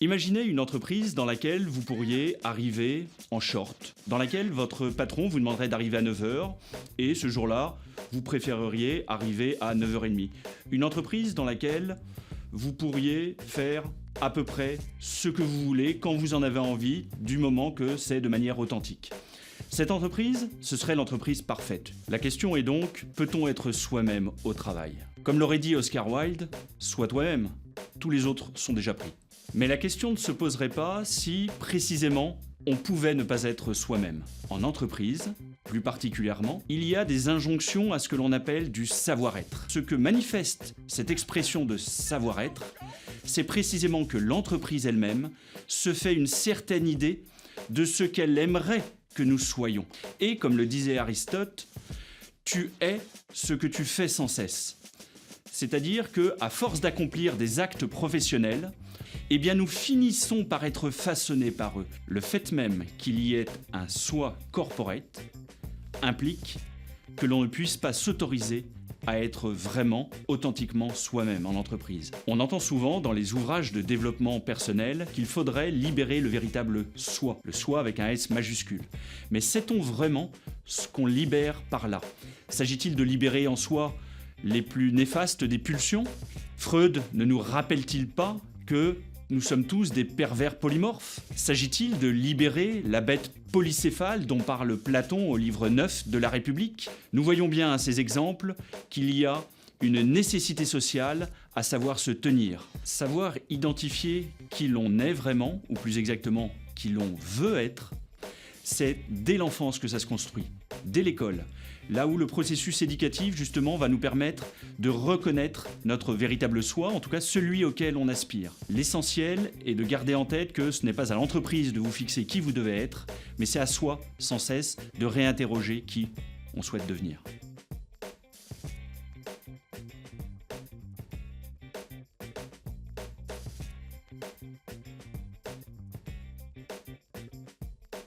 Imaginez une entreprise dans laquelle vous pourriez arriver en short, dans laquelle votre patron vous demanderait d'arriver à 9 heures et ce jour-là, vous préféreriez arriver à 9h30. Une entreprise dans laquelle vous pourriez faire à peu près ce que vous voulez quand vous en avez envie, du moment que c'est de manière authentique. Cette entreprise, ce serait l'entreprise parfaite. La question est donc, peut-on être soi-même au travail? Comme l'aurait dit Oscar Wilde, sois toi-même, tous les autres sont déjà pris. Mais la question ne se poserait pas si, précisément, on pouvait ne pas être soi-même. En entreprise, plus particulièrement, il y a des injonctions à ce que l'on appelle du savoir-être. Ce que manifeste cette expression de savoir-être, c'est précisément que l'entreprise elle-même se fait une certaine idée de ce qu'elle aimerait que nous soyons. Et comme le disait Aristote, tu es ce que tu fais sans cesse. C'est-à-dire qu'à force d'accomplir des actes professionnels, eh bien nous finissons par être façonnés par eux. Le fait même qu'il y ait un soi corporate implique que l'on ne puisse pas s'autoriser à être vraiment, authentiquement soi-même en entreprise. On entend souvent dans les ouvrages de développement personnel qu'il faudrait libérer le véritable soi, le soi avec un S majuscule. Mais sait-on vraiment ce qu'on libère par là? S'agit-il de libérer en soi les plus néfastes des pulsions? Freud ne nous rappelle-t-il pas que nous sommes tous des pervers polymorphes? S'agit-il de libérer la bête polycéphale dont parle Platon au livre 9 de la République? Nous voyons bien à ces exemples qu'il y a une nécessité sociale à savoir se tenir, savoir identifier qui l'on est vraiment, ou plus exactement qui l'on veut être. C'est dès l'enfance que ça se construit, dès l'école, là où le processus éducatif justement va nous permettre de reconnaître notre véritable soi, en tout cas celui auquel on aspire. L'essentiel est de garder en tête que ce n'est pas à l'entreprise de vous fixer qui vous devez être, mais c'est à soi sans cesse de réinterroger qui on souhaite devenir.